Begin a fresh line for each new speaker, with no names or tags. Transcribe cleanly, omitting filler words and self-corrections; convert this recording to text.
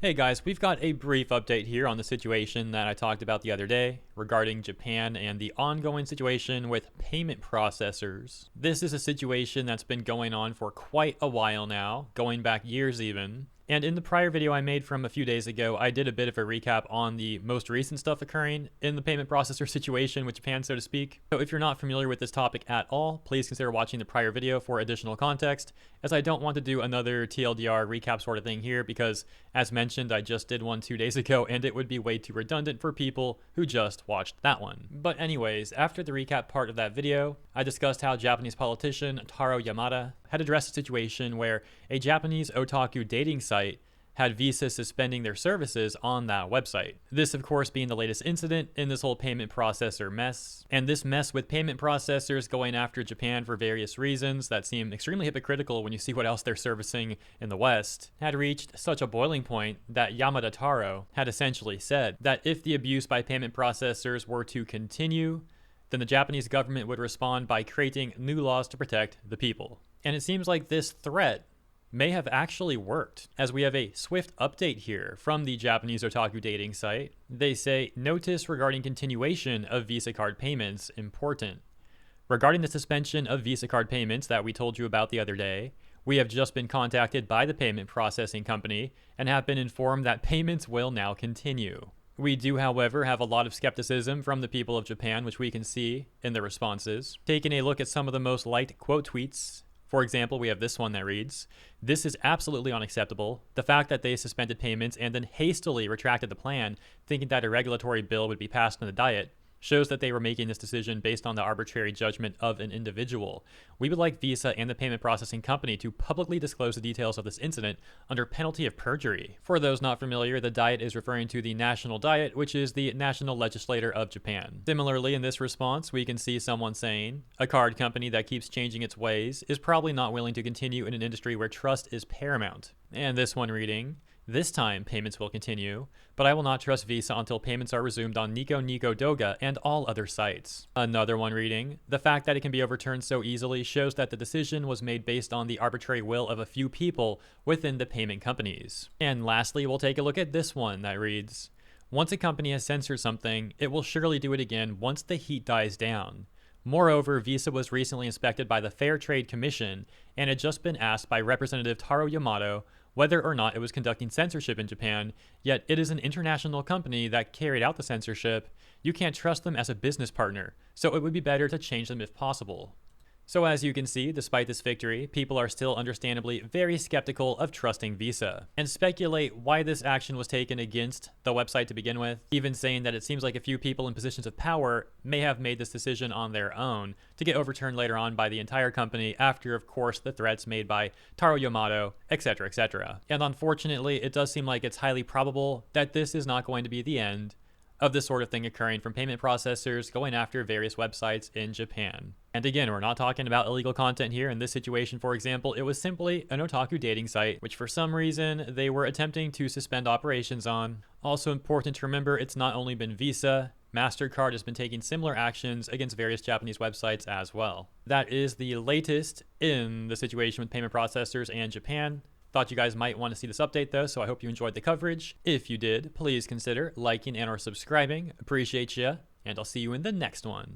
Hey guys, we've got a brief update here on the situation that I talked about the other day regarding Japan and the ongoing situation with payment processors. This is a situation that's been going on for quite a while now, going back years even. And in the prior video I made from a few days ago, I did a bit of a recap on the most recent stuff occurring in the payment processor situation with Japan, so to speak. So if you're not familiar with this topic at all, please consider watching the prior video for additional context, as I don't want to do another TLDR recap sort of thing here because, as mentioned, I just did one 2 days ago and it would be way too redundant for people who just watched that one. But anyways, after the recap part of that video, I discussed how Japanese politician Taro Yamada had addressed a situation where a Japanese otaku dating site had Visa suspending their services on that website. This, of course, being the latest incident in this whole payment processor mess. And this mess with payment processors going after Japan for various reasons that seem extremely hypocritical when you see what else they're servicing in the West, had reached such a boiling point that Yamada Taro had essentially said that if the abuse by payment processors were to continue, then the Japanese government would respond by creating new laws to protect the people. And it seems like this threat may have actually worked, as we have a swift update here from the Japanese otaku dating site. They say, notice regarding continuation of Visa card payments important. Regarding the suspension of Visa card payments that we told you about the other day, we have just been contacted by the payment processing company and have been informed that payments will now continue. We do, however, have a lot of skepticism from the people of Japan, which we can see in the responses. Taking a look at some of the most liked quote tweets, for example, we have this one that reads, "This is absolutely unacceptable. The fact that they suspended payments and then hastily retracted the plan, thinking that a regulatory bill would be passed in the Diet, shows that they were making this decision based on the arbitrary judgment of an individual. We would like Visa and the payment processing company to publicly disclose the details of this incident under penalty of perjury." For those not familiar, the Diet is referring to the National Diet, which is the national legislator of Japan. Similarly, in this response, we can see someone saying, "A card company that keeps changing its ways is probably not willing to continue in an industry where trust is paramount." And this one reading, "This time payments will continue, but I will not trust Visa until payments are resumed on Nico Nico Doga and all other sites." Another one reading, "The fact that it can be overturned so easily shows that the decision was made based on the arbitrary will of a few people within the payment companies." And lastly, we'll take a look at this one that reads, "Once a company has censored something, it will surely do it again once the heat dies down. Moreover, Visa was recently inspected by the Fair Trade Commission and had just been asked by Representative Taro Yamato whether or not it was conducting censorship in Japan, yet it is an international company that carried out the censorship. You can't trust them as a business partner, so it would be better to change them if possible." So as you can see, despite this victory, people are still understandably very skeptical of trusting Visa, and speculate why this action was taken against the website to begin with, even saying that it seems like a few people in positions of power may have made this decision on their own to get overturned later on by the entire company after, of course, the threats made by Taro Yamato, etc., etc. And unfortunately, it does seem like it's highly probable that this is not going to be the end of this sort of thing occurring from payment processors going after various websites in Japan. And again, we're not talking about illegal content here. In this situation, for example, it was simply an otaku dating site, which for some reason they were attempting to suspend operations on. Also important to remember, it's not only been Visa, MasterCard has been taking similar actions against various Japanese websites as well. That is the latest in the situation with payment processors and Japan. Thought you guys might want to see this update though, so I hope you enjoyed the coverage. If you did, please consider liking and or subscribing. Appreciate ya, and I'll see you in the next one.